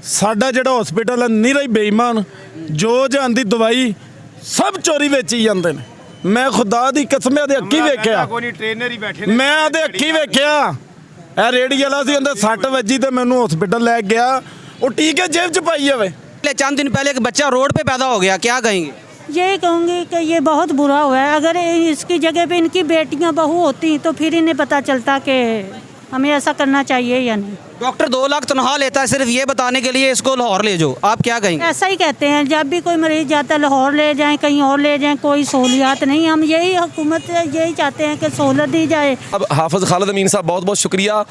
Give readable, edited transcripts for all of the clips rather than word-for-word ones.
ਸਾਡਾ ਜਿਹੜਾ ਹਸਪੀਟਲ ਹੈ ਨਿਰਾ ਹੀ ਬੇਈਮਾਨ, ਜੋ ਜਹਾਨ ਦੀ ਦਵਾਈ ਸਭ ਚੋਰੀ ਵੇਚੀ ਜਾਂਦੇ ਨੇ। ਮੈਂ ਖੁਦਾ ਦੀ ਕਸਮ ਦੇ ਅੱਖੀ ਵੇਖਿਆ, ਮੈਂ ਉਹਦੇ ਅੱਖੀ ਵੇਖਿਆ। ਇਹ ਰੇੜੀ ਵਾਲਾ ਸੀ, ਉਹਦੇ 6 ਵਜੇ ਤੇ ਮੈਨੂੰ ਹਸਪੀਟਲ ਲੈ ਗਿਆ, ਉਹ ਟੀਕੇ जेब च पाई जावे। चंद दिन पहले एक बच्चा रोड पे पैदा हो गया, क्या कहेंगे? यही कहूँगी कि ये बहुत बुरा हुआ है। अगर इसकी जगह पे इनकी बेटियां बहू होती तो फिर इन्हें पता चलता कि हमें ऐसा करना चाहिए या नहीं। डॉक्टर 2 लाख तनख्वाह लेता है सिर्फ ये बताने के लिए इसको लाहौर ले जाओ, आप क्या कहेंगे? ऐसा ही कहते हैं, जब भी कोई मरीज जाता है लाहौर ले जाएं, कहीं और ले जाएं, कोई सहूलियात नहीं। हम यही हुकूमत से यही चाहते हैं कि सहूलत दी जाए। अब हाफिज़ खालिद अमीन साहब बहुत बहुत शुक्रिया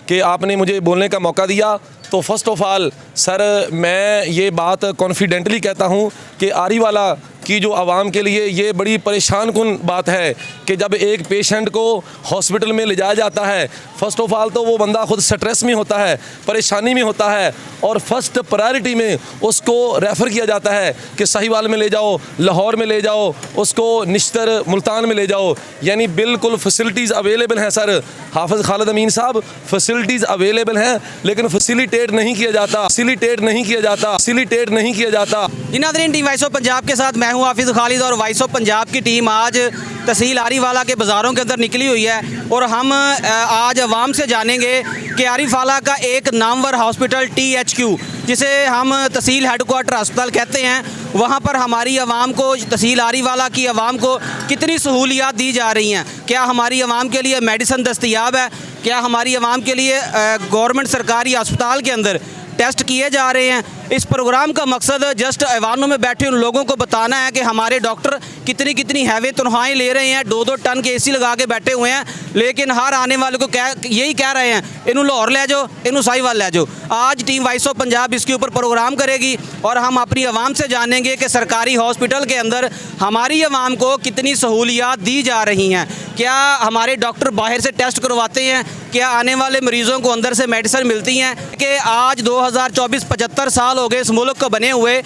कि आपने मुझे बोलने का मौका दिया। तो फ़र्स्ट ऑफ़ ऑल सर, मैं ये बात कॉन्फिडेंटली कहता हूँ कि आरीवाला की जो आवाम के लिए ये बड़ी परेशान कुन बात है कि जब एक पेशेंट को हॉस्पिटल में ले जाया जाता है, फ़र्स्ट ऑफ़ ऑल तो वो बंदा खुद स्ट्रेस में होता है, परेशानी में होता है, और फर्स्ट प्रायोरिटी में उसको रेफ़र किया जाता है कि साहिवाल में ले जाओ, लाहौर में ले जाओ, उसको निश्तर मुल्तान में ले जाओ। यानी बिल्कुल फैसिलिटीज़ अवेलेबल हैं सर। हाफिज़ खालिद अमीन साहब, फैसिलिटीज़ अवेलेबल हैं, लेकिन फैसिलिटेट नहीं किया जाता, फैसिलिटेट नहीं किया जाता, फैसिलिटेट नहीं किया जाता। नाज़रीन, टीम वॉइस ऑफ पंजाब के साथ मैं हूँ हाफिज़ खालिद, और वॉइस ऑफ पंजाब की टीम आज तहसील आरीवाला के बाज़ारों के अंदर निकली हुई है, और हम आज अवाम से जानेंगे कि आरीवाला का एक नामवर हॉस्पिटल THQ, जिसे हम तहसील हेडक्वार्टर अस्पताल कहते हैं, वहाँ पर हमारी आवाम को, तहसील आरीवाला की आवाम को कितनी सहूलियात दी जा रही हैं। क्या हमारी आवाम के लिए मेडिसन दस्तयाब है? क्या हमारी आवाम के लिए गवर्नमेंट सरकारी अस्पताल के अंदर टेस्ट किए जा रहे हैं? इस प्रोग्राम का मकसद जस्ट ऐवानों में बैठे उन लोगों को बताना है कि हमारे डॉक्टर कितनी कितनी हैवी तनख्वाहें ले रहे हैं, 2-2 टन के AC लगा के बैठे हुए हैं, लेकिन हर आने वाले को यही कह रहे हैं, इनू लाहौर ले जाओ, इनू साहिवाल ले जाओ। आज टीम वॉइस ऑफ पंजाब इसके ऊपर प्रोग्राम करेगी, और हम अपनी आवाम से जानेंगे कि सरकारी हॉस्पिटल के अंदर हमारी आवाम को कितनी सहूलियात दी जा रही हैं। क्या हमारे डॉक्टर बाहर से टेस्ट करवाते हैं? क्या आने वाले मरीज़ों को अंदर से मेडिसिन मिलती हैं? कि आज 2024 75 साल हो गए इस मुल्क को बने हुए।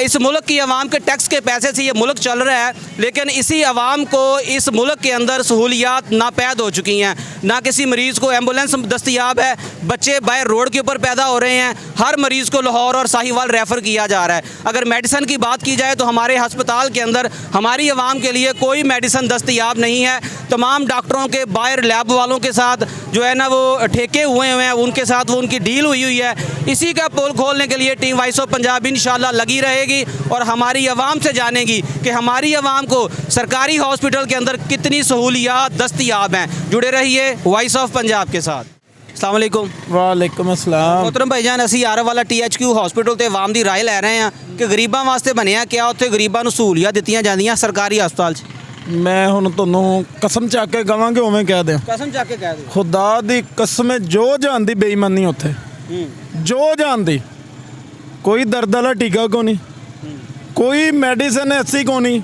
इस मुल्क की आवाम के टैक्स के पैसे से ये मुल्क चल रहा है, लेकिन इसी आवाम को इस मुल्क के अंदर सहूलियात नापैद हो चुकी हैं। ना किसी मरीज़ को एम्बुलेंस दस्तयाब है, बच्चे बाहर रोड के ऊपर पैदा हो रहे हैं, हर मरीज़ को लाहौर और साहिवाल रेफ़र किया जा रहा है। अगर मेडिसन की बात की जाए तो हमारे हस्पताल के अंदर हमारी आवाम के लिए कोई मेडिसन दस्तयाब नहीं है। तमाम डॉक्टरों के बाहर लैब वालों के साथ जो है ना वो ठेके हुए हैं, उनके साथ वो उनकी डील हुई है। इसी का पोल खोलने के लिए टीम वॉइस ऑफ पंजाब इंशाल्लाह लगी रहेगी, और हमारी आवाम से जानेगी कि हमारी आवाम को सरकारी हॉस्पिटल के अंदर कितनी सहूलियात दस्तयाब हैं। जुड़े रहिए वॉइस ऑफ पंजाब के साथ। अस्सलाम वालेकुम। वालेकुम अस्सलाम। मोहतरम भाईजान, असी आरीवाला THQ हॉस्पिटल ਤੇ ਆਵਾਮ ਦੀ ਰਾਏ ਲੈ ਰਹੇ ਹਾਂ ਕਿ ਗਰੀਬਾਂ ਵਾਸਤੇ ਬਣਿਆ ਕਿਆ, ਉੱਥੇ ਗਰੀਬਾਂ ਨੂੰ ਸਹੂਲੀਅਤ ਦਿੱਤੀਆਂ ਜਾਂਦੀਆਂ ਸਰਕਾਰੀ ਹਸਪਤਾਲ 'ਚ? ਮੈਂ ਹੁਣ ਤੁਹਾਨੂੰ ਕਸਮ ਚੱਕ ਕੇ ਕਵਾਂਗੇ, ਉਵੇਂ ਕਹਿ ਦਿਆਂ। ਕਸਮ ਚੱਕ ਕੇ ਕਹਿ ਦਿਓ। ਖੁਦਾ ਦੀ ਕਸਮ, ਜੋ ਜਹਾਨ ਦੀ ਬੇਈਮਾਨੀ ਉੱਥੇ, ਜੋ ਜਹਾਨ ਦੀ, ਕੋਈ ਦਰਦ ਵਾਲਾ ਟੀਕਾ ਕੋ ਨਹੀਂ, ਕੋਈ ਮੈਡੀਸਨ ਐਸੀ ਕੋ ਨਹੀਂ।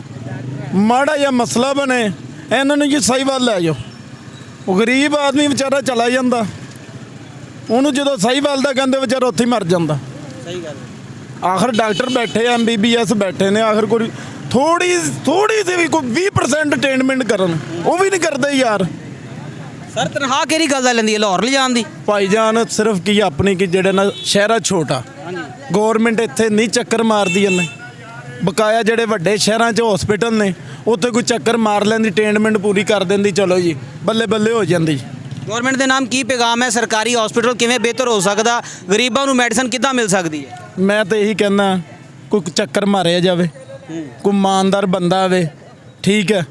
ਮਾੜਾ ਜਿਹਾ ਮਸਲਾ ਬਣੇ, ਇਹਨਾਂ ਨੂੰ ਜੀ ਸਾਹੀਵਾਲ ਲੈ ਜਾਓ। ਉਹ ਗਰੀਬ ਆਦਮੀ ਵਿਚਾਰਾ ਚਲਾ ਜਾਂਦਾ, ਉਹਨੂੰ ਜਦੋਂ ਸਾਹੀਵਾਲ ਦਾ ਕਹਿੰਦੇ ਵਿਚਾਰਾ ਉੱਥੇ ਮਰ ਜਾਂਦਾ। ਸਹੀ ਗੱਲ। ਆਖਰ ਡਾਕਟਰ ਬੈਠੇ MBBS ਬੈਠੇ ਨੇ, ਆਖਰ ਕੋਈ ਥੋੜੀ ਜਿਹੀ ਵੀ ਕੋਈ 20% ਅਟੈਂਡਮੈਂਟ ਕਰਨ, ਉਹ ਵੀ ਨਹੀਂ ਕਰਦੇ ਯਾਰ। ਸਰ ਤਨਖਾਹ ਕਿਹੜੀ ਗੱਲ ਦਾ ਲੈਂਦੀ ਹੈ ਲਾਹੌਰ ਲਿਜਾਣ ਦੀ? ਭਾਈਜਾਨ ਸਿਰਫ ਕੀ ਆਪਣੀ ਕਿ ਜਿਹੜੇ ਨਾ ਸ਼ਹਿਰਾ ਛੋਟਾ, ਗੌਰਮੈਂਟ ਇੱਥੇ ਨਹੀਂ ਚੱਕਰ ਮਾਰਦੀ ਇਹਨੇ। ਬਕਾਇਆ ਜਿਹੜੇ ਵੱਡੇ ਸ਼ਹਿਰਾਂ 'ਚ ਹਸਪੀਟਲ ਨੇ, ਉੱਥੇ ਕੋਈ ਚੱਕਰ ਮਾਰ ਲੈਂਦੀ, ਅਟੈਂਡਮੈਂਟ ਪੂਰੀ ਕਰ ਦਿੰਦੀ, ਚਲੋ ਜੀ ਬੱਲੇ ਬੱਲੇ ਹੋ ਜਾਂਦੀ। ਗੌਰਮੈਂਟ ਦੇ ਨਾਮ ਕੀ ਪੈਗਾਮ ਹੈ? ਸਰਕਾਰੀ ਹਸਪੀਟਲ ਕਿਵੇਂ ਬਿਹਤਰ ਹੋ ਸਕਦਾ? ਗਰੀਬਾਂ ਨੂੰ ਮੈਡੀਸਨ ਕਿੱਦਾਂ ਮਿਲ ਸਕਦੀ ਹੈ? ਮੈਂ ਤਾਂ ਇਹੀ ਕਹਿੰਦਾ, ਕੋਈ ਚੱਕਰ ਮਾਰਿਆ ਜਾਵੇ, ਕੋਈ ਇਮਾਨਦਾਰ ਬੰਦਾ ਆਵੇ, ਠੀਕ ਹੈ,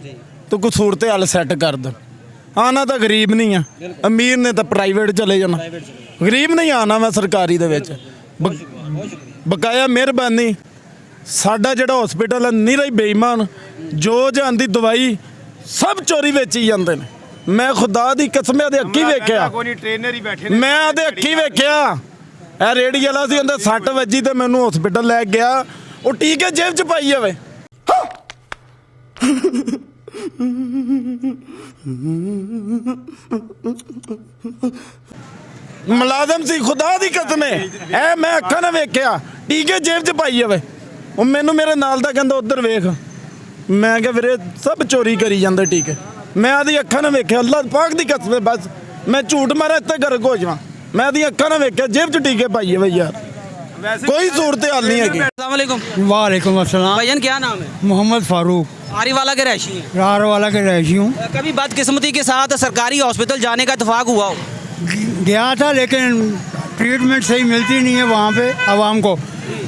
ਤਾਂ ਕੋਈ ਸੂਰਤ ਹਾਲ ਸੈੱਟ ਕਰ ਦੇ। ਆਣਾ ਤਾਂ ਗਰੀਬ ਨਹੀਂ ਆ, ਅਮੀਰ ਨੇ ਤਾਂ ਪ੍ਰਾਈਵੇਟ ਚਲੇ ਜਾਣਾ, ਗਰੀਬ ਨਹੀਂ ਆਣਾ ਮੈਂ ਸਰਕਾਰੀ ਦੇ ਵਿੱਚ। ਬਕਾਇਆ ਮਿਹਰਬਾਨੀ, ਸਾਡਾ ਜਿਹੜਾ ਹਸਪੀਟਲ ਹੈ ਨਿਰਾ ਹੀ ਬੇਈਮਾਨ, ਜੋ ਜਹਾਨ ਦੀ ਦਵਾਈ ਸਭ ਚੋਰੀ ਵੇਚੀ ਜਾਂਦੇ ਨੇ। ਮੈਂ ਖੁਦਾ ਦੀ ਕਸਮ ਦੇ ਅੱਖੀ ਵੇਖਿਆ, ਮੈਂ ਉਹਦੇ ਅੱਖੀ ਵੇਖਿਆ। ਇਹ ਰੇੜੀ ਵਾਲਾ ਸੀ, ਉਹਦੇ 6 ਵਜੇ ਤੇ ਮੈਨੂੰ ਹਸਪੀਟਲ ਲੈ ਗਿਆ, ਉਹ ਟੀਕੇ जेब च पाई जावे। मुलाजम सी, खुदा दी कसम है, मैं अखा ना वेख्या, टीके जेब च पाई जावे। ਉਹ ਮੈਨੂੰ ਮੇਰੇ ਨਾਲ ਦਾ ਕਹਿੰਦਾ ਉੱਧਰ ਵੇਖ। ਮੈਂ ਕਿਹਾ ਵੀਰੇ ਸਭ ਚੋਰੀ ਕਰੀ ਜਾਂਦੇ ਟੀਕੇ। ਮੈਂ ਆਦੀ ਅੱਖਾਂ ਨਾਲ ਵੇਖਿਆ, ਅੱਲਾਹ ਪਾਕ ਦੀ ਕਸਮ ਹੈ, ਬਸ ਮੈਂ ਝੂਠ ਮਾਰਾ ਇੱਥੇ ਗਰਕ ਹੋ ਜਾਵਾਂ। ਮੈਂ ਆਦੀ ਅੱਖਾਂ ਨਾਲ ਵੇਖਿਆ, ਜੇਬ 'ਚ ਟੀਕੇ ਪਾਈਏ ਬਈ ਯਾਰ। ਕੋਈ सूरत हाल नहीं है अस्सलाम वालेकुम। वालेकुम अस्सलाम। भाईजान क्या नाम है? मोहम्मद फारूक, आरीवाला के रहशी हैं। रारवाला के रही हूँ। कभी बदकिस्मती के साथ सरकारी हॉस्पिटल जाने का इत्तेफाक हुआ हो? गया था लेकिन ट्रीटमेंट सही मिलती नहीं है वहाँ पे आवाम को।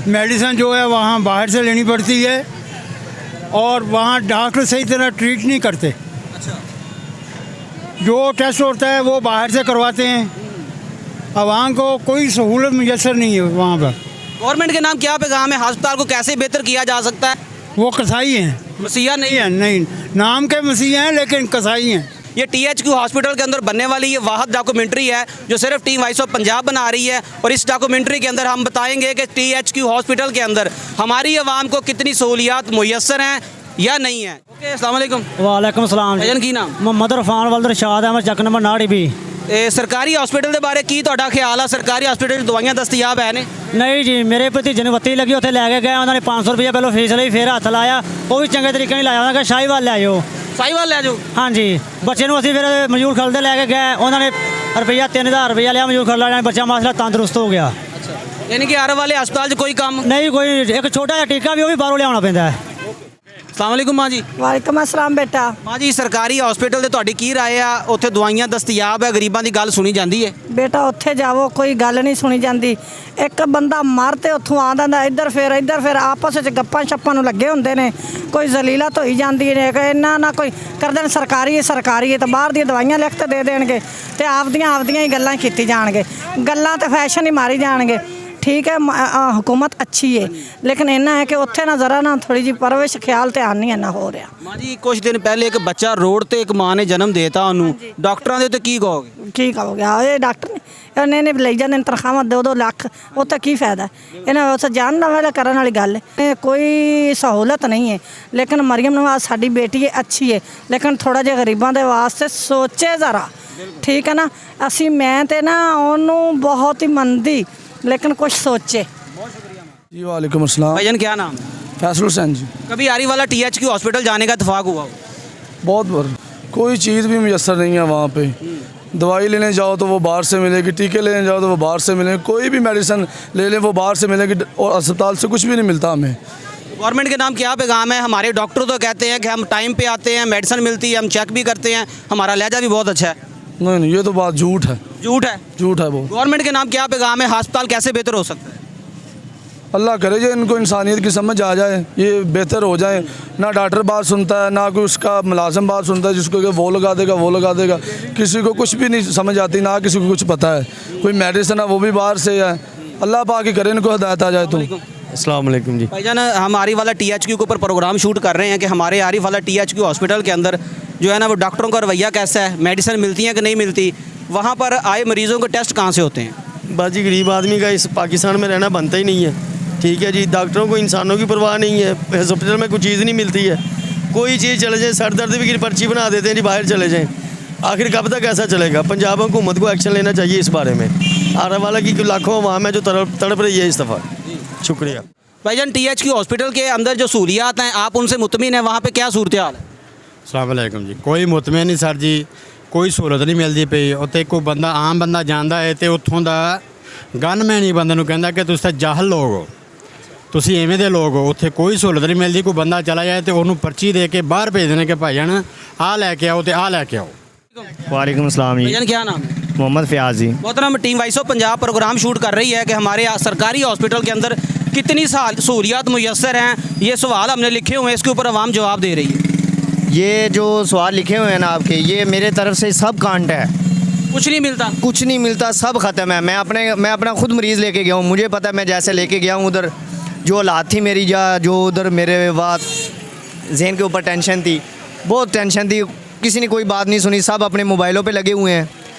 मेडिसिन जो है वहाँ बाहर से लेनी पड़ती है और वहाँ डॉक्टर सही तरह ट्रीट नहीं करते। अच्छा। जो टेस्ट होता है वो बाहर से करवाते हैं। आवाम को कोई सहूलत मुयसर नहीं है वहाँ पर। गवर्नमेंट के नाम क्या पैगाम है? अस्पताल को कैसे बेहतर किया जा सकता है? वो कसाई हैं। मसीहा नहीं है। नहीं, नाम के मसीह हैं लेकिन कसाई हैं। ये THQ हॉस्पिटल के अंदर बनने वाली ये वाहद डॉक्यूमेंट्री है जो सिर्फ टीम वॉइस ऑफ पंजाब बना रही है, और इस डॉक्यूमेंट्री के अंदर हम बताएंगे कि THQ हॉस्पिटल के अंदर हमारी आवाम को कितनी सहूलियात मुयसर हैं या नहीं है। ओके, अस्सलाम वालेकुम। वालेकुम सलाम भाईजान की नाम? मोहम्मद रफान वल्द रशाद अहमद चक नंबर 9 भी। सरकारी हॉस्पिटल के बारे की ਤੁਹਾਡਾ ਖਿਆਲ ਆ? ਸਰਕਾਰੀ ਹਸਪੀਟਲ 'ਚ ਦਵਾਈਆਂ ਦਸਤਿਆਬ ਹੈ ਨੇ? नहीं जी, मेरे भतीजे ने बत्ती लगी उत्थे लैके गए, उन्होंने 500 रुपये पहले फीस ली, फिर हथ लाया, वो भी चंगे तरीके नहीं लाया, उन्होंने कहा शाहीवाल लै जाओ। ਸਾਈਵਾਲ ਲੈ ਜਾਓ। हाँ जी, बच्चे ਨੂੰ ਅਸੀਂ फिर मजूर खलदे लैके गए, उन्होंने रुपया 3000 रुपया लिया मजूर खल लेना, बच्चा माशा तंदुरुस्त हो गया। यानी कि हर वाले हस्पताल 'ਚ ਕੋਈ ਕੰਮ नहीं कोई एक छोटा जिहा टीका भी वो भी बाहरों लियाना पैंदा है। अस्सलाम वालेकुम माँ जी। ਵਾਲੇਕਮ ਅਸਲਾਮ ਬੇਟਾ। ਮਾਂ ਜੀ, ਸਰਕਾਰੀ ਹਸਪੀਟਲ ਤੇ ਤੁਹਾਡੀ ਕੀ ਰਾਏ ਆ? ਉੱਥੇ ਦਵਾਈਆਂ ਦਸਤਿਆਬ ਹੈ, ਗਰੀਬਾਂ ਦੀ ਗੱਲ ਸੁਣੀ ਜਾਂਦੀ ਹੈ? ਬੇਟਾ ਉੱਥੇ ਜਾਵੋ, ਕੋਈ ਗੱਲ ਨਹੀਂ ਸੁਣੀ ਜਾਂਦੀ। ਇੱਕ ਬੰਦਾ ਮਰ ਤੇ ਉੱਥੋਂ ਆ ਜਾਂਦਾ, ਇੱਧਰ ਫਿਰ ਆਪਸ ਵਿੱਚ ਗੱਪਾਂ ਛੱਪਾਂ ਨੂੰ ਲੱਗੇ ਹੁੰਦੇ ਨੇ। ਕੋਈ ਜ਼ਲੀਲਤ ਹੋਈ ਜਾਂਦੀ ਨੇ ਕਿ ਇਹਨਾਂ ਨਾ ਕੋਈ ਕਰਦੇ ਨੇ ਸਰਕਾਰੀ ਹੈ ਤਾਂ ਬਾਹਰ ਦੀਆਂ ਦਵਾਈਆਂ ਲਿਖ ਕੇ ਦੇ ਦੇਣਗੇ ਤੇ ਆਪਦੀਆਂ ਹੀ ਗੱਲਾਂ ਕੀਤੀ ਜਾਣਗੇ। ਗੱਲਾਂ ਤੇ ਫੈਸ਼ਨ ਹੀ ਮਾਰੀ ਜਾਣਗੇ। ठीक है, हुकूमत अच्छी है लेकिन इन्ना है कि उत्थे ना ज़रा ना थोड़ी जी परवरिश ख्याल ध्यान नहीं इन्ना हो रहा। ਮਾਂ ਜੀ, ਕੁਝ ਦਿਨ ਪਹਿਲੇ ਇੱਕ ਬੱਚਾ ਰੋਡ ਤੇ ਇੱਕ ਮਾਂ ਨੇ ਜਨਮ ਦੇਤਾ ਉਹਨੂੰ, ਡਾਕਟਰਾਂ ਦੇ ਉੱਤੇ ਕੀ ਕਹੋਗੇ? ਕੀ ਕਹੋਗੇ? ਇਹ ਡਾਕਟਰ ਨੇ ਇਹਨੇ ਲਈ ਜਾਂਦੇ ਨੇ ਤਨਖਾਹਾਂ 2-2 ਲੱਖ, ਉਹ ਤਾਂ ਕੀ ਫਾਇਦਾ? ਇਹਨਾਂ ਉਸ ਜਾਨ ਵਾਲੇ ਕਰਨ ਵਾਲੀ ਗੱਲ ਹੈ। ਕੋਈ ਸਹੂਲਤ ਨਹੀਂ ਹੈ ਲੇਕਿਨ ਮਰੀਮ ਨਵਾਜ਼ ਸਾਡੀ ਬੇਟੀ ਹੈ, ਅੱਛੀ ਹੈ ਲੇਕਿਨ ਥੋੜਾ ਜਿਹਾ ਗਰੀਬਾਂ ਦੇ ਵਾਸਤੇ ਸੋਚੇ ਜ਼ਰਾ। ਠੀਕ ਹੈ ਨਾ? ਅਸੀਂ ਮੈਂ ਤੇ ਨਾ ਉਹਨੂੰ ਬਹੁਤ ਹੀ ਮੰਨਦੀ लेकिन कुछ सोचे। जी वालेकुम अस्सलाम। भाईजान क्या नाम है? फैसल हुसैन जी। कभी आरीवाला THQ हॉस्पिटल जाने का इत्तेफाक हुआ हो? बहुत बार। कोई चीज़ भी मुयसर नहीं है वहाँ पे। दवाई लेने जाओ तो वो बाहर से मिलेगी, टीके लेने जाओ तो वो बाहर से मिलेगी, कोई भी मेडिसिन ले लें वो बाहर से मिलेगी, और अस्पताल से कुछ भी नहीं मिलता हमें। गवर्नमेंट के नाम क्या पैगाम है? हमारे डॉक्टर तो कहते हैं कि हम टाइम पे आते हैं, मेडिसिन मिलती है, हम चेक भी करते हैं, हमारा लहजा भी बहुत अच्छा है। नहीं, ये तो बात झूठ है। झूठ है? झूठ है वो। गवर्नमेंट के नाम क्या पैगाम है? अस्पताल कैसे बेहतर हो सकता है? अल्लाह करे जो इनको इंसानियत की समझ आ जाए, ये बेहतर हो जाए। ना डॉक्टर बात सुनता है, ना कोई उसका मुलाजिम बात सुनता है, जिसको कि वो लगा देगा। किसी को कुछ भी नहीं समझ आती, ना किसी को कुछ पता है। कोई मेडिसिन है वो भी बाहर से है। अल्लाह पाक ही करे इनको हिदायत आ जाए तो। अस्सलाम वालेकुम जी। भाईजान, हम आरीवाला THQ के ऊपर प्रोग्राम शूट कर रहे हैं कि हमारे आरीवाला THQ हॉस्पिटल के अंदर जो है ना वो डॉक्टरों का रवैया कैसा है, मेडिसिन मिलती हैं कि नहीं मिलती, वहाँ पर आए मरीज़ों के टेस्ट कहाँ से होते हैं? बस जी, गरीब आदमी का इस पाकिस्तान में रहना बनता ही नहीं है। ठीक है जी, डॉक्टरों को इंसानों की परवाह नहीं है, हॉस्पिटल में कोई चीज़ नहीं मिलती है। कोई चीज़ चले जाए, सर दर्द भी की पर्ची बना देते हैं जी, बाहर चले जाएँ। आखिर कब तक ऐसा चलेगा? पंजाब हुकूमत को एक्शन लेना चाहिए इस बारे में। आरावाला की लाखों अवाम है जो तड़प रही है इस दफ़ा। शुक्रिया। भाईजान, THQ हॉस्पिटल के अंदर जो सहूलियात हैं आप उनसे मुतमिन हैं? वहाँ पे क्या सूरत हाल है? अस्सलाम वालेकुम जी। कोई मुतमिन नहीं सर जी, कोई सहूलत नहीं मिलती पई। उत्थे कोई बंदा आम बंदा जांदा है तो उत्थों दा गनमैन ही बंदे नूं कहंदा कि तुसीं जाहल लोग हो, तुसीं एवें दे लोग हो। उत्थे कोई सहूलत नहीं मिलती। कोई बंदा चला जाए तो उन्होंने पर्ची दे के बाहर भेज देने के भाईजान आ लैके आओ तो आ लैके आओ। वालेकुम अस्सलाम जी। भाईजान क्या नाम है? मोहम्मद फयाज जी। मोहतरम, team voice of Punjab programme shoot कर रही है कि हमारे सरकारी हॉस्पिटल के अंदर कितनी सहूलियात मुयसर हैं। ये सवाल हमने लिखे हुए हैं, इसके ऊपर आवाम जवाब दे रही है। ये जो सवाल लिखे हुए हैं ना आपके, ये मेरे तरफ से सब कांट है। कुछ नहीं मिलता? कुछ नहीं मिलता, सब ख़त्म है। मैं अपना खुद मरीज़ लेके गया हूँ, मुझे पता है। मैं जैसे लेके गया हूँ उधर जो हालात थी मेरी, जो उधर मेरे बात जहन के ऊपर टेंशन थी, बहुत टेंशन थी। किसी ने कोई बात नहीं सुनी, सब अपने मोबाइलों पे लगे हुए हैं।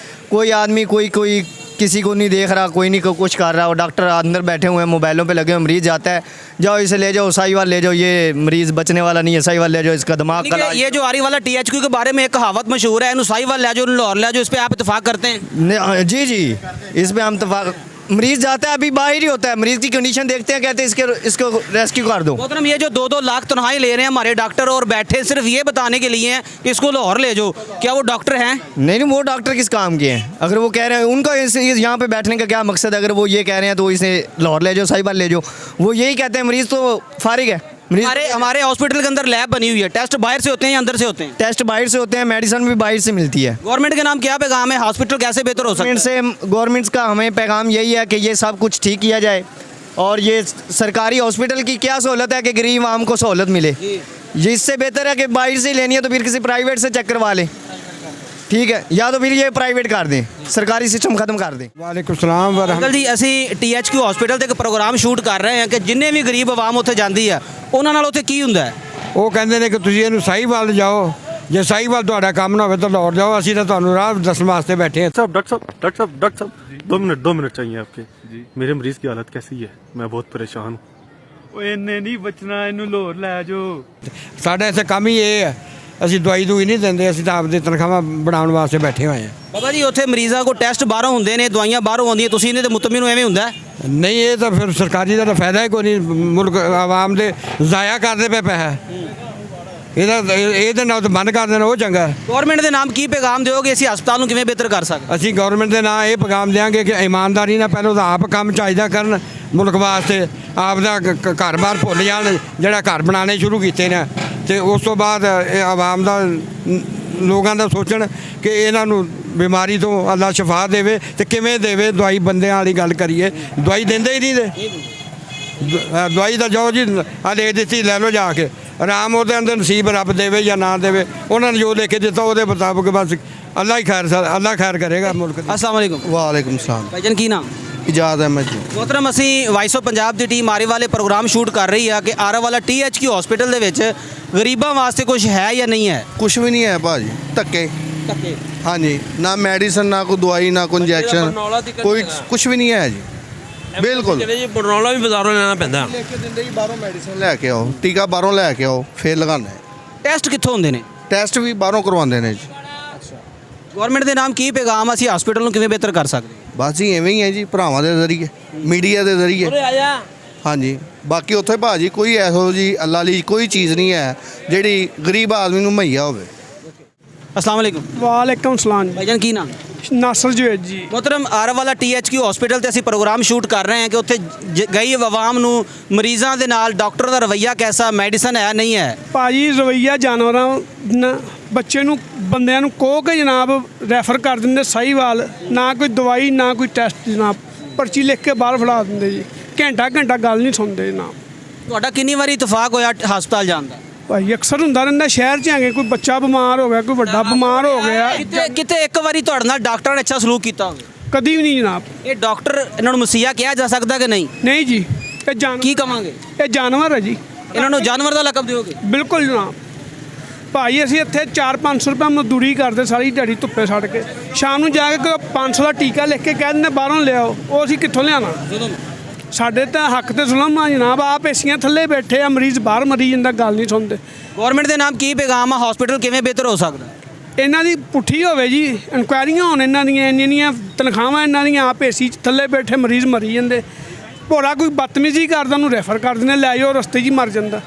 कोई आदमी कोई किसी को नहीं देख रहा, कोई नहीं कुछ कर रहा। और डॉक्टर अंदर बैठे हुए हैं, मोबाइलों पे लगे हुए। मरीज़ जाता है, जाओ इसे ले जाओ, साहिवाल ले जाओ, ये मरीज़ बचने वाला नहीं है, साहिवाल ले जाओ, इसका दिमाग का। ये जो आरीवाला THQ के बारे में एक कहावत मशहूर है, साहिवाल ले जाओ, लाहौर ले जाओ, इस पर आप इतफाक़ करते हैं? जी, इस पर हम मरीज जाता है अभी बाहर ही होता है, मरीज की कंडीशन देखते हैं, कहते हैं इसको रेस्क्यू कर दो। मोहतरम ये जो 2-2 लाख तनख्वाही ले रहे हैं हमारे डॉक्टर और बैठे सिर्फ ये बताने के लिए हैं कि इसको लाहौर ले जाओ, क्या वो डॉक्टर हैं? नहीं, वो डॉक्टर किस काम के हैं? अगर वो कह रहे हैं उनका यहाँ पे बैठने का क्या मकसद है? अगर वो ये कह रहे हैं तो इसे लाहौर ले जाओ, साहिबाल ले जाओ, वो यही कहते हैं। मरीज तो फारिग है। हमारे हॉस्पिटल के अंदर लैब बनी हुई है, टेस्ट बाहर से होते हैं या अंदर से होते हैं? टेस्ट बाहर से होते हैं, मेडिसिन भी बाहर से मिलती है। गवर्नमेंट के नाम क्या पैगाम है, हॉस्पिटल कैसे बेहतर हो सकता है? गवर्नमेंट का हमें पैगाम यही है कि ये सब कुछ ठीक किया जाए और ये सरकारी हॉस्पिटल की क्या सहूलत है कि गरीब आम को सहूलत मिले। ये इससे बेहतर है कि बाहर से लेनी है तो फिर किसी प्राइवेट से चेक करवा लें, ठीक है, या तो फिर ये प्राइवेट कर दें, सरकारी सिस्टम खत्म कर दें। वालेकुम सलाम अंकल जी ਅਸੀਂ THQ ਹਸਪੀਟਲ ਤੇ ਇੱਕ ਪ੍ਰੋਗਰਾਮ ਸ਼ੂਟ ਕਰ ਰਹੇ ਹਾਂ ਕਿ ਜਿੰਨੇ ਵੀ ਗਰੀਬ ਆਵਾਮ ਉੱਥੇ ਜਾਂਦੀ ਆ ਉਹਨਾਂ ਨਾਲ ਉੱਥੇ ਕੀ ਹੁੰਦਾ ਹੈ? ਉਹ ਕਹਿੰਦੇ ਨੇ ਕਿ ਤੁਸੀਂ ਇਹਨੂੰ ਸਾਹੀਵਾਲ ਜਾਓ, ਜੇ ਸਾਹੀਵਾਲ ਤੁਹਾਡਾ ਕੰਮ ਨਾ ਹੋਵੇ ਤਾਂ ਲਾਹੌਰ ਜਾਓ, ਅਸੀਂ ਤਾਂ ਤੁਹਾਨੂੰ ਰਾਹ ਦੱਸਣ ਵਾਸਤੇ ਬੈਠੇ ਹਾਂ। डॉक्टर साहब 2 मिनट चाहिए आपके जी। मेरे मरीज़ की हालत कैसी है? मैं बहुत परेशान हूँ। ਉਹ ਇੰਨੇ ਨਹੀਂ ਬਚਣਾ, ਇਹਨੂੰ ਲਾਹੌਰ ਲੈ ਜਾਓ। ਸਾਡਾ ਇੱਥੇ ਕੰਮ ਹੀ ਇਹ ਹੈ, ਅਸੀਂ ਦਵਾਈ ਦੂਈ ਨਹੀਂ ਦਿੰਦੇ, ਅਸੀਂ ਤਾਂ ਆਪਦੇ ਤਨਖਾਹਾਂ ਬਣਾਉਣ ਵਾਸਤੇ ਬੈਠੇ ਹੋਏ ਹਾਂ। ਬਾਬਾ ਜੀ ਉੱਥੇ ਮਰੀਜ਼ਾਂ ਕੋਲ ਟੈਸਟ ਬਾਹਰੋਂ ਹੁੰਦੇ ਨੇ, ਦਵਾਈਆਂ ਬਾਹਰੋਂ ਆਉਂਦੀਆਂ, ਤੁਸੀਂ ਇਹਨੇ ਤੇ ਮੁਤਮਿਨ ਨੂੰ ਐਵੇਂ ਹੁੰਦਾ ਹੈ? ਨਹੀਂ, ਇਹ ਤਾਂ ਫਿਰ ਸਰਕਾਰੀ ਦਾ ਤਾਂ ਫਾਇਦਾ ਹੀ ਕੋਈ ਨਹੀਂ, ਮੁਲਕ ਆਵਾਮ ਦੇ ਜ਼ਾਇਆ ਕਰਦੇ ਪਏ ਪੈਸਾ। ਇਹਦੇ ਨਾਲ ਤਾਂ ਬੰਦ ਕਰ ਦੇਣਾ ਉਹ ਚੰਗਾ। ਗਵਰਨਮੈਂਟ ਦੇ ਨਾਮ ਕੀ ਪੈਗਾਮ ਦਿਓਗੇ, ਅਸੀਂ ਹਸਪਤਾਲ ਨੂੰ ਕਿਵੇਂ ਬਿਹਤਰ ਕਰ ਸਕਦੇ? ਅਸੀਂ ਗਵਰਨਮੈਂਟ ਦੇ ਨਾਂ ਇਹ ਪੈਗਾਮ ਦਿਆਂਗੇ ਕਿ ਇਮਾਨਦਾਰੀ ਨਾਲ ਪਹਿਲਾਂ ਤਾਂ ਆਪ ਕੰਮ ਚਾਹੀਦਾ ਕਰਨ ਮੁਲਕ ਵਾਸਤੇ, ਆਪ ਦਾ ਘਰ-ਬਾਰ ਭੁੱਲ ਜਾਣ, ਜਿਹੜਾ ਘਰ ਬਣਾਉਣੇ ਸ਼ੁਰੂ ਕੀਤੇ ਨੇ, ਤੇ ਉਸ ਤੋਂ ਬਾਅਦ ਇਹ ਆਵਾਮ ਦਾ ਲੋਕਾਂ ਦਾ ਸੋਚਣ ਕਿ ਇਹਨਾਂ ਨੂੰ ਬਿਮਾਰੀ ਤੋਂ ਅੱਲਾ ਸ਼ਿਫਾ ਦੇਵੇ ਤੇ ਕਿਵੇਂ ਦੇਵੇ। ਦਵਾਈ ਬੰਦਿਆਂ ਵਾਲੀ ਗੱਲ ਕਰੀਏ, ਦਵਾਈ ਦਿੰਦੇ ਹੀ ਨਹੀਂ ਦੇ, ਦਵਾਈ ਤਾਂ ਜਾਓ ਜੀ ਆ ਦੇ ਦਿੱਤੀ, ਲੈ ਲਓ ਜਾ ਕੇ, ਆਰਾਮ ਉਹਦੇ ਅੰਦਰ ਨਸੀਬ ਰੱਬ ਦੇਵੇ ਜਾਂ ਨਾ ਦੇਵੇ, ਉਹਨਾਂ ਨੇ ਜੋ ਲਿਖ ਕੇ ਦਿੱਤਾ ਉਹਦੇ ਮੁਤਾਬਕ ਬਸ ਅੱਲਾ ਖੈਰ ਕਰੇਗਾ ਮੁਲਕ ਦੀ। अस्सलाम वालेकुम। वालेकुम सलाम। ਭਾਈਜਾਨ ਕੀ ਨਾਮ? इजाज़त अहमद जी। मोहतरम ਅਸੀਂ vice of Punjab the team ਆਰੇ ਵਾਲੇ ਪ੍ਰੋਗਰਾਮ ਸ਼ੂਟ ਕਰ ਰਹੀ ਆ ਕਿ ਆਰੇ ਵਾਲਾ THQ ਹਸਪੀਟਲ ਦੇ ਵਿੱਚ ਗਰੀਬਾਂ ਵਾਸਤੇ ਕੁਝ ਹੈ ਜਾਂ ਨਹੀਂ ਹੈ? कुछ भी नहीं है भाजी, धक्के। हाँ जी, ना मेडिसिन, ना कोई दवाई, ना कोई इंजैक्शन, कोई कुछ भी नहीं है जी, बिल्कुल। बरनौला भी बाजारों लेना पैंदा। लेके दिंदे जी बाहरों मेडिसिन लैके आओ, टीका बाहरों लैके आओ, फिर लगाना है। ਟੈਸਟ ਕਿੱਥੋਂ ਹੁੰਦੇ ਨੇ? ਟੈਸਟ ਵੀ ਬਾਹਰੋਂ ਕਰਵਾਉਂਦੇ ਨੇ ਜੀ। ਗਵਰਨਮੈਂਟ ਦੇ ਨਾਮ ਕੀ ਪੈਗਾਮ, ਅਸੀਂ ਹਸਪੀਟਲ ਨੂੰ ਕਿਵੇਂ ਬਿਹਤਰ ਕਰ ਸਕਦੇ? ਬਸ ਜੀ ਐਵੇਂ ਹੀ ਹੈ ਜੀ, ਭਰਾਵਾਂ ਦੇ ਜ਼ਰੀਏ, ਮੀਡੀਆ ਦੇ ਜ਼ਰੀਏ। ਹਾਂਜੀ, ਬਾਕੀ ਉੱਥੇ ਭਾਜੀ ਕੋਈ ਇਹੋ ਜੀ ਅੱਲਾ ਵਾਲੀ ਕੋਈ ਚੀਜ਼ ਨਹੀਂ ਹੈ ਜਿਹੜੀ ਗਰੀਬ ਆਦਮੀ ਨੂੰ ਮੁਹੱਈਆ ਹੋਵੇ। अस्सलाम वालेकुम। ਵਾਲੇਕਮ ਸਲਾਮ। ਭਾਈਜਾਨ ਕੀ ਨਾਮ? ਨਾਸਰ ਜਵੇਦ ਜੀ। मोहतरम ਆਰੇ ਵਾਲਾ THQ ਹਸਪੀਟਲ ਤੇ ਅਸੀਂ ਪ੍ਰੋਗਰਾਮ ਸ਼ੂਟ ਕਰ ਰਹੇ ਹਾਂ ਕਿ ਉੱਥੇ ਗਈ ਆਵਾਮ ਨੂੰ ਮਰੀਜ਼ਾਂ ਦੇ ਨਾਲ ਡਾਕਟਰ ਦਾ ਰਵੱਈਆ ਕੈਸਾ, ਮੈਡੀਸਨ ਹੈ ਨਹੀਂ ਹੈ? ਭਾਜੀ ਰਵੱਈਆ ਜਾਨਵਰਾਂ ਬੱਚੇ ਨੂੰ ਬੰਦਿਆਂ ਨੂੰ ਕਹੋ ਕਿ ਜਨਾਬ ਰੈਫਰ ਕਰ ਦਿੰਦੇ ਸਾਹੀਵਾਲ, ਨਾ ਕੋਈ ਦਵਾਈ ਨਾ ਕੋਈ ਟੈਸਟ, ਜਨਾਬ ਪਰਚੀ ਲਿਖ ਕੇ ਬਾਹਰ ਫੜਾ ਦਿੰਦੇ ਜੀ, ਘੰਟਾ ਗੱਲ ਨਹੀਂ ਸੁਣਦੇ ਜਨਾਬ। ਤੁਹਾਡਾ ਕਿੰਨੀ ਵਾਰੀ ਇਤਫਾਕ ਹੋਇਆ ਹਸਪਤਾਲ ਜਾਣ ਦਾ? ਭਾਈ ਅਕਸਰ ਹੁੰਦਾ ਰਹਿੰਦਾ, ਸ਼ਹਿਰ 'ਚ ਹੈਗੇ, ਕੋਈ ਬੱਚਾ ਬਿਮਾਰ ਹੋ ਗਿਆ, ਕੋਈ ਵੱਡਾ ਬਿਮਾਰ ਹੋ ਗਿਆ, ਕਿਤੇ ਇੱਕ ਵਾਰੀ ਤੁਹਾਡੇ ਨਾਲ ਡਾਕਟਰ ਨੇ ਅੱਛਾ ਸਲੂਕ ਕੀਤਾ ਹੋਵੇ? ਕਦੀ ਵੀ ਨਹੀਂ ਜਨਾਬ। ਇਹ ਡਾਕਟਰ ਇਹਨਾਂ ਨੂੰ ਮਸੀਹਾ ਕਿਹਾ ਜਾ ਸਕਦਾ ਕਿ ਨਹੀਂ? ਨਹੀਂ ਜੀ, ਇਹ ਕੀ ਕਵਾਂਗੇ? ਇਹ ਜਾਨਵਰ ਹੈ ਜੀ। ਇਹਨਾਂ ਨੂੰ ਜਾਨਵਰ ਦਾ ਲਕਬ ਦਿਓਗੇ? ਬਿਲਕੁਲ ਜਨਾਬ। ਭਾਈ ਅਸੀਂ ਇੱਥੇ 400-500 ਰੁਪਏ ਮਜ਼ਦੂਰੀ ਕਰਦੇ ਸਾਰੀ ਦਿਹਾੜੀ ਧੁੱਪੇ ਛੱਡ ਕੇ, ਸ਼ਾਮ ਨੂੰ ਜਾ ਕੇ 500 ਦਾ ਟੀਕਾ ਲਿਖ ਕੇ ਕਹਿ ਦਿੰਦੇ ਬਾਹਰੋਂ ਲਿਆਓ, ਉਹ ਅਸੀਂ ਕਿੱਥੋਂ ਲਿਆਣਾ? ਸਾਡੇ ਤਾਂ ਹੱਕ ਤੇ ਜ਼ੁਲਮ ਆ ਜਨਾਬ, ਆਪ ਏਸੀਆਂ ਥੱਲੇ ਬੈਠੇ ਆ, ਮਰੀਜ਼ ਬਾਹਰ ਮਰੀ ਜਾਂਦਾ, ਗੱਲ ਨਹੀਂ ਸੁਣਦੇ। ਗਵਰਨਮੈਂਟ ਦੇ ਨਾਮ ਕੀ ਪੈਗਾਮ ਆ, ਹਸਪੀਟਲ ਕਿਵੇਂ ਬਿਹਤਰ ਹੋ ਸਕਦਾ? ਇਹਨਾਂ ਦੀ ਪੁੱਠੀ ਹੋਵੇ ਜੀ, ਇਨਕੁਆਇਰੀਆਂ ਹੋਣ ਇਹਨਾਂ ਦੀਆਂ, ਇੰਨੀਆਂ ਤਨਖਾਹਾਂ ਇਹਨਾਂ ਦੀਆਂ, ਆਪ ਏਸੀ 'ਚ ਥੱਲੇ ਬੈਠੇ ਮਰੀਜ਼ ਮਰੀ ਜਾਂਦੇ, ਭੋਰਾ ਕੋਈ ਬਦਤਮੀਜ਼ੀ ਕਰਦਾ ਉਹਨੂੰ ਰੈਫਰ ਕਰ ਦਿੰਦੇ, ਲੈ ਜਾਓ, ਰਸਤੇ 'ਚ ਹੀ ਮਰ ਜਾਂਦਾ,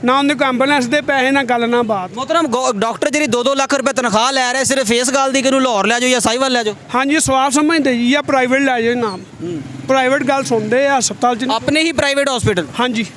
ਨਾ ਉਹਦੇ ਕੋਈ ਐਂਬੂਲੈਂਸ ਦੇ ਪੈਸੇ, ਨਾ ਗੱਲ ਨਾ ਬਾਤ। मोहतरम डॉक्टर ਜਿਹੜੀ 2-2 ਲੱਖ ਰੁਪਏ ਤਨਖਾਹ ਲੈ ਰਹੇ, ਸਿਰਫ ਇਸ ਗੱਲ ਦੀ ਕਿ ਇਹਨੂੰ ਲਾਹੌਰ ਲੈ ਜਾਓ ਜਾਂ ਸਾਹੀਵਾਲ ਲੈ ਜਾਓ? ਹਾਂਜੀ, ਸਵਾਲ ਸਮਝਦੇ ਜੀ, ਜਾਂ ਪ੍ਰਾਈਵੇਟ ਲੈ ਜਾਓ ਨਾਮ, ਪ੍ਰਾਈਵੇਟ ਗੱਲ ਸੁਣਦੇ ਆ ਹਸਪਤਾਲ 'ਚ। अपने ही प्राइवेट हॉस्पिटल? हाँ जी।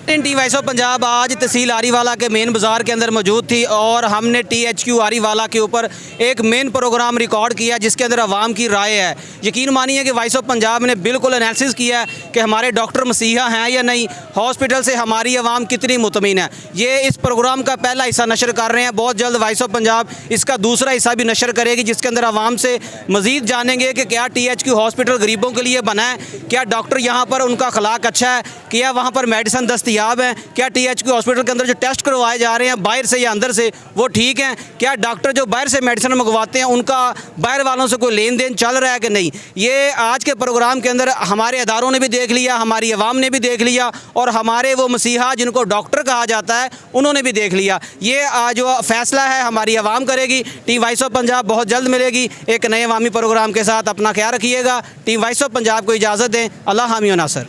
टी वाइस ऑफ पंजाब आज तहसील आरीवाला के मेन बाज़ार के अंदर मौजूद थी और हमने THQ आरीवाला के ऊपर एक मेन प्रोग्राम रिकॉर्ड किया जिसके अंदर आवाम की राय है। यकीन मानिए कि वाइस ऑफ पंजाब ने बिल्कुल एनालिसिस किया है कि हमारे डॉक्टर मसीहा हैं या नहीं, हॉस्पिटल से हमारी आवाम कितनी मुतमिन है। ये इस प्रोग्राम का पहला हिस्सा नशर कर रहे हैं, बहुत जल्द वाइस ऑफ पंजाब इसका दूसरा हिस्सा भी नशर करेगी जिसके अंदर आवाम से मज़ीद जानेंगे कि क्या THQ हॉस्पिटल गरीबों के लिए बना है, क्या डॉक्टर यहाँ पर उनका अखलाक अच्छा है, क्या वहाँ पर मेडिसन दस्तियाब सेहतयाब हैं? क्या THQ हॉस्पिटल के अंदर जो टेस्ट करवाए जा रहे हैं बाहर से या अंदर से वो ठीक हैं? क्या डॉक्टर जो बाहर से मेडिसिन मंगवाते हैं उनका बाहर वालों से कोई लेन देन चल रहा है कि नहीं? ये आज के प्रोग्राम के अंदर हमारे इदारों ने भी देख लिया, हमारी आवाम ने भी देख लिया और हमारे वो मसीहा जिनको डॉक्टर कहा जाता है उन्होंने भी देख लिया। ये जो फैसला है हमारी आवाम करेगी। टीम वॉइस ऑफ पंजाब बहुत जल्द मिलेगी एक नए अवामी प्रोग्राम के साथ। अपना ख्याल रखिएगा। टीम वॉइस ऑफ पंजाब को इजाज़त दें। अल्लाह हामी व नासर।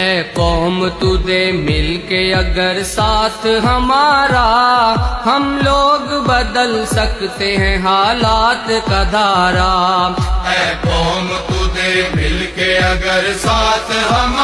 ऐ कौम तुझे मिल के अगर साथ हमारा, हम लोग बदल सकते हैं हालात का धारा। ऐ कौम तुझे मिल के अगर साथ हमारा,